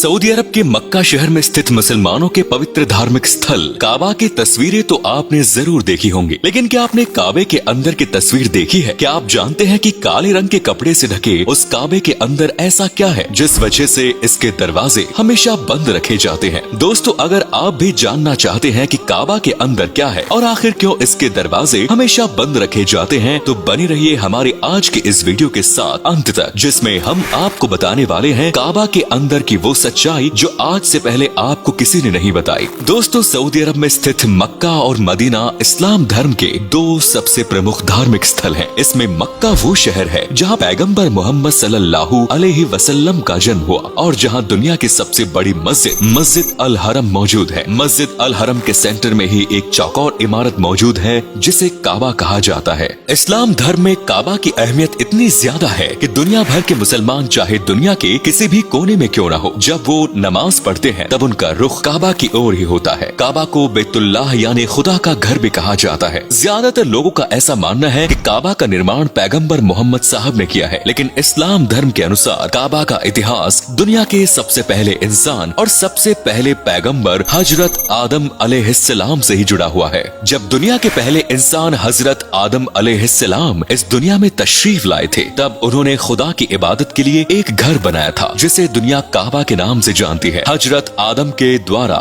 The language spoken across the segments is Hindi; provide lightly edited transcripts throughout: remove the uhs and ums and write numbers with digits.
सऊदी अरब के मक्का शहर में स्थित मुसलमानों के पवित्र धार्मिक स्थल काबा की तस्वीरें तो आपने जरूर देखी होंगी, लेकिन क्या आपने काबे के अंदर की तस्वीर देखी है? क्या आप जानते हैं कि काले रंग के कपड़े से ढके उस काबे के अंदर ऐसा क्या है जिस वजह से इसके दरवाजे हमेशा बंद रखे जाते हैं? दोस्तों, अगर आप भी जानना चाहते हैं कि काबा के अंदर क्या है और आखिर क्यों इसके दरवाजे हमेशा बंद रखे जाते हैं, तो बने रहिए हमारे आज के इस वीडियो के साथ अंत तक, जिसमें हम आपको बताने वाले हैं काबा के अंदर की वो सच्चाई जो आज से पहले आपको किसी ने नहीं बताई। दोस्तों, सऊदी अरब में स्थित मक्का और मदीना इस्लाम धर्म के दो सबसे प्रमुख धार्मिक स्थल हैं। इसमें मक्का वो शहर है जहां पैगंबर मोहम्मद सल्लल्लाहु अलैहि वसल्लम का जन्म हुआ और जहां दुनिया की सबसे बड़ी मस्जिद अल हरम मौजूद है। मस्जिद अल हरम के सेंटर में ही एक चौकोर इमारत मौजूद है जिसे काबा कहा जाता है। इस्लाम धर्म में काबा की अहमियत इतनी ज्यादा है कि दुनिया भर के मुसलमान चाहे दुनिया के किसी भी कोने में क्यों न हो, जब वो नमाज पढ़ते हैं तब उनका रुख काबा की ओर ही होता है। काबा को बैतुल्लाह यानी खुदा का घर भी कहा जाता है। ज्यादातर लोगों का ऐसा मानना है कि काबा का निर्माण पैगंबर मोहम्मद साहब ने किया है, लेकिन इस्लाम धर्म के अनुसार काबा का इतिहास दुनिया के सबसे पहले इंसान और सबसे पहले पैगंबर हजरत आदम अलैहिस्सलाम से ही जुड़ा हुआ है। जब दुनिया के पहले इंसान हजरत आदम अलैहिस्सलाम इस दुनिया में तशरीफ लाए थे, तब उन्होंने खुदा की इबादत के लिए एक घर बनाया था जिसे दुनिया काबा के नाम से जानती है। हजरत आदम के द्वारा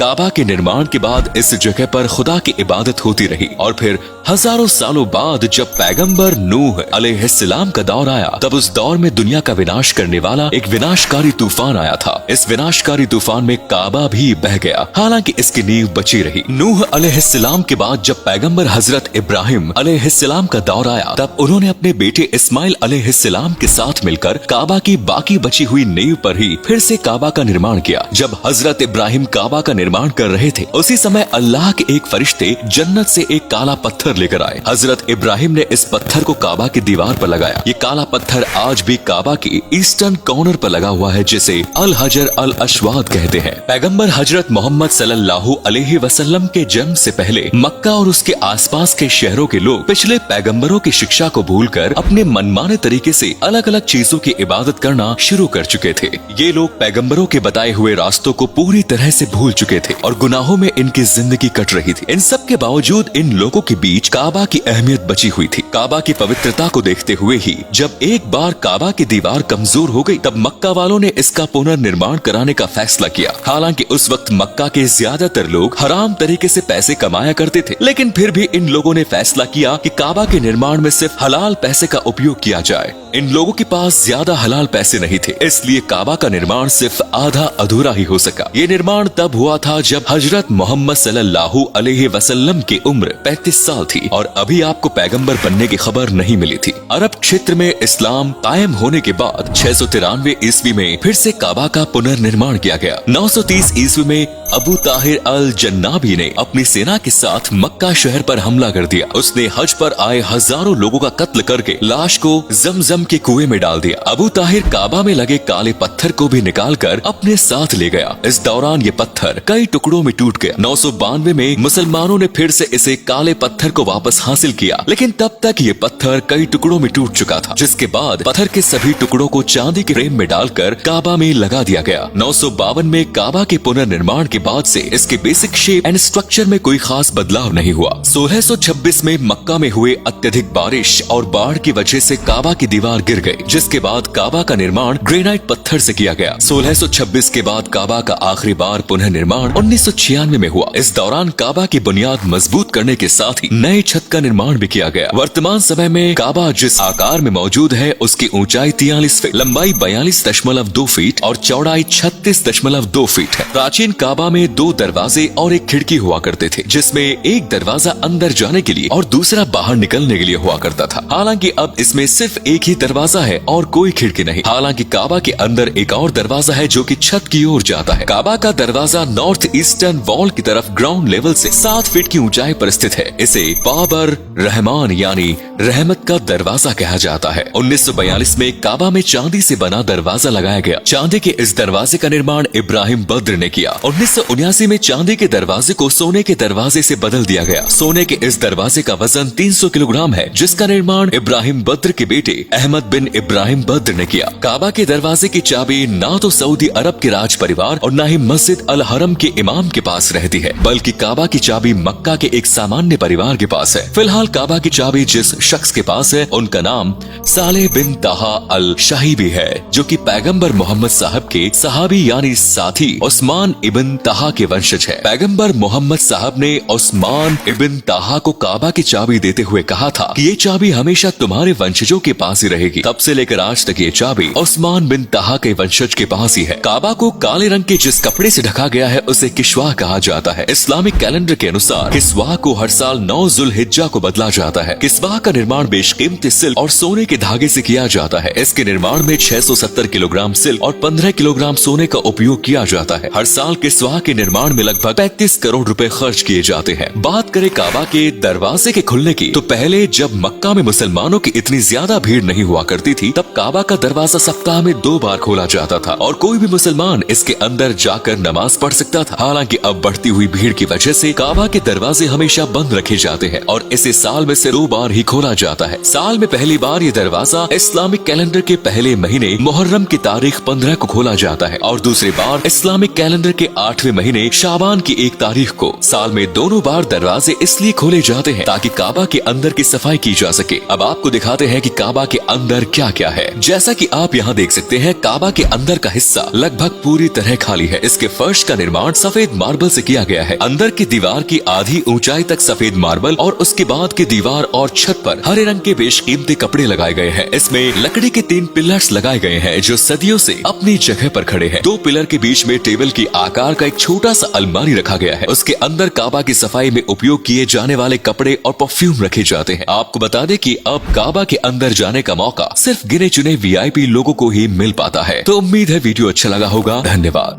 काबा के निर्माण के बाद इस जगह पर खुदा की इबादत होती रही और फिर हजारों सालों बाद जब पैगंबर नूह अलैहिस्सलाम का दौर आया, तब उस दौर में दुनिया का विनाश करने वाला एक विनाशकारी तूफान आया था। इस विनाशकारी तूफान में काबा भी बह गया, हालांकि इसकी नींव बची रही। नूह अलैहिस्सलाम के बाद जब पैगंबर हजरत इब्राहिम अलैहिस्सलाम का दौर आया, तब उन्होंने अपने बेटे इस्माइल अलैहिस्सलाम के साथ मिलकर काबा की बाकी बची हुई नींव पर ही फिर से काबा का निर्माण किया। जब हजरत इब्राहिम काबा का निर्माण कर रहे थे, उसी समय अल्लाह के एक फरिश्ते जन्नत से एक काला पत्थर लेकर आए। हजरत इब्राहिम ने इस पत्थर को काबा की दीवार पर लगाया। ये काला पत्थर आज भी काबा की ईस्टर्न कॉर्नर पर लगा हुआ है, जिसे अल हजर अल अशवाद कहते हैं। पैगंबर हजरत मोहम्मद सल्लल्लाहु अलैहि वसल्लम के जन्म से पहले मक्का और उसके आसपास के शहरों के लोग पिछले पैगंबरों की शिक्षा को भूलकर अपने मनमाने तरीके से अलग अलग चीजों की इबादत करना शुरू कर चुके थे। ये लोग पैगंबरों के बताए हुए रास्तों को पूरी तरह से भूल चुके थे और गुनाहों में इनकी जिंदगी कट रही थी। इन सब के बावजूद इन लोगों के बीच काबा की अहमियत बची हुई थी। काबा की पवित्रता को देखते हुए ही जब एक बार काबा की दीवार कमजोर हो गई, तब मक्का वालों ने इसका पुनर्निर्माण कराने का फैसला किया। हालांकि उस वक्त मक्का के ज्यादातर लोग हराम तरीके से पैसे कमाया करते थे, लेकिन फिर भी इन लोगों ने फैसला किया कि काबा के निर्माण में सिर्फ हलाल पैसे का उपयोग किया जाए। इन लोगों के पास ज्यादा हलाल पैसे नहीं थे, इसलिए काबा का निर्माण सिर्फ आधा अधूरा ही हो सका। ये निर्माण तब हुआ था जब हजरत मोहम्मद सल्लल्लाहु अलैहि वसल्लम की उम्र 35 साल थी और अभी आपको पैगंबर बनने की खबर नहीं मिली थी। अरब क्षेत्र में इस्लाम कायम होने के बाद 693 ईस्वी में फिर से काबा का पुनर्निर्माण किया गया। 930 ईस्वी में अबू ताहिर अल जन्नाबी ने अपनी सेना के साथ मक्का शहर पर हमला कर दिया। उसने हज पर आए हजारों लोगों का कत्ल करके लाश को जमजम के कुएं में डाल दिया। अबू ताहिर काबा में लगे काले पत्थर को भी निकालकर अपने साथ ले गया। इस दौरान ये पत्थर कई टुकड़ों में टूट गया। 992 में मुसलमानों ने फिर से इसे काले पत्थर को वापस हासिल किया, लेकिन तब तक ये पत्थर कई टुकड़ों में टूट चुका था, जिसके बाद पत्थर के सभी टुकड़ों को चांदी के फ्रेम में डालकर काबा में लगा दिया गया। 952 में काबा के पुनर्निर्माण के बाद से इसके बेसिक शेप एंड स्ट्रक्चर में कोई खास बदलाव नहीं हुआ। 1626 में मक्का में हुए अत्यधिक बारिश और बाढ़ की वजह से काबा की दीवार गिर गई, जिसके बाद काबा का निर्माण ग्रेनाइट पत्थर से किया गया। 1626 के बाद काबा का आखिरी बार पुनर्निर्माण 1996 में हुआ। इस दौरान काबा की बुनियाद मजबूत करने के साथ ही नए छत का निर्माण भी किया गया। वर्तमान समय में काबा जिस आकार में मौजूद है, उसकी ऊंचाई 43 फीट, लंबाई 42.2 फीट और चौड़ाई 36.2 फीट है। प्राचीन काबा में 2 दरवाजे और एक खिड़की हुआ करते थे, जिसमें एक दरवाजा अंदर जाने के लिए और दूसरा बाहर निकलने के लिए हुआ करता था। हालांकि अब इसमें सिर्फ एक ही दरवाजा है और कोई खिड़की नहीं। हालांकि काबा के अंदर एक और दरवाजा है जो कि छत की ओर जाता है। काबा का दरवाजा नॉर्थ नॉर्थ ईस्टर्न वॉल की तरफ ग्राउंड लेवल से 7 फीट की ऊंचाई पर स्थित है। इसे बाबर रहमान यानी रहमत का दरवाजा कहा जाता है। 1942 में काबा में चांदी से बना दरवाजा लगाया गया। चांदी के इस दरवाजे का निर्माण इब्राहिम बद्र ने किया। 1979 में चांदी के दरवाजे को सोने के दरवाजे से बदल दिया गया। सोने के इस दरवाजे का वजन 300 किलोग्राम है, जिसका निर्माण इब्राहिम बद्र के बेटे अहमद बिन इब्राहिम बद्र ने किया। काबा के दरवाजे की चाबी ना तो सऊदी अरब के राज परिवार और न ही मस्जिद अल हरम के इमाम के पास रहती है, बल्कि काबा की चाबी मक्का के एक सामान्य परिवार के पास है। फिलहाल काबा की चाबी जिस शख्स के पास है उनका नाम सालेह बिन ताहा अल शाहिबी है, जो कि पैगंबर मोहम्मद साहब के सहाबी यानी साथी उस्मान इब्न ताहा के वंशज है। पैगंबर मोहम्मद साहब ने उस्मान इब्न ताहा को काबा की चाबी देते हुए कहा था कि ये चाबी हमेशा तुम्हारे वंशजों के पास ही रहेगी। तब से लेकर आज तक ये चाबी उस्मान बिन ताहा के वंशज के पास ही है। काबा को काले रंग के जिस कपड़े से ढका गया है उसे किश्वा कहा जाता है। इस्लामिक कैलेंडर के अनुसार किस्वा को हर साल 9 जुल्हिज्जा को बदला जाता है। किस्वा का निर्माण बेशकीमती सिल्क और सोने के धागे से किया जाता है। इसके निर्माण में 670 किलोग्राम सिल्क और 15 किलोग्राम सोने का उपयोग किया जाता है। हर साल किस्वा के निर्माण में लगभग 35 करोड़ रुपए खर्च किए जाते हैं। बात करें काबा के दरवाजे के खुलने की, तो पहले जब मक्का में मुसलमानों की इतनी ज्यादा भीड़ नहीं हुआ करती थी, तब काबा का दरवाजा सप्ताह में 2 बार खोला जाता था और कोई भी मुसलमान इसके अंदर जाकर नमाज पढ़ सकता था। हालांकि अब बढ़ती हुई भीड़ की वजह से काबा के दरवाजे हमेशा बंद रखे जाते हैं और इसे साल में से 2 बार ही खोला जाता है। साल में पहली बार ये दरवाजा इस्लामिक कैलेंडर के पहले महीने मुहर्रम की तारीख 15 को खोला जाता है और दूसरी बार इस्लामिक कैलेंडर के 8वें महीने शाबान की 1 तारीख को। साल में दोनों बार दरवाजे इसलिए खोले जाते हैं ताकि काबा के अंदर की सफाई की जा सके। अब आपको दिखाते हैं कि काबा के अंदर क्या क्या है। जैसा कि आप यहाँ देख सकते हैं, काबा के अंदर का हिस्सा लगभग पूरी तरह खाली है। इसके फर्श का निर्माण सफेद मार्बल से किया गया है। अंदर की दीवार की आधी ऊंचाई तक सफेद मार्बल और उसके बाद की दीवार और छत पर हरे रंग के बेशकीमती कपड़े लगाए गए हैं। इसमें लकड़ी के 3 पिलर्स लगाए गए हैं जो सदियों से अपनी जगह पर खड़े हैं। 2 पिलर के बीच में टेबल की आकार का एक छोटा सा अलमारी रखा गया है। उसके अंदर काबा की सफाई में उपयोग किए जाने वाले कपड़े और परफ्यूम रखे जाते हैं। आपको बता दें कि अब काबा के अंदर जाने का मौका सिर्फ गिने चुने VIP लोगों को ही मिल पाता है। तो उम्मीद है वीडियो अच्छा लगा होगा। धन्यवाद।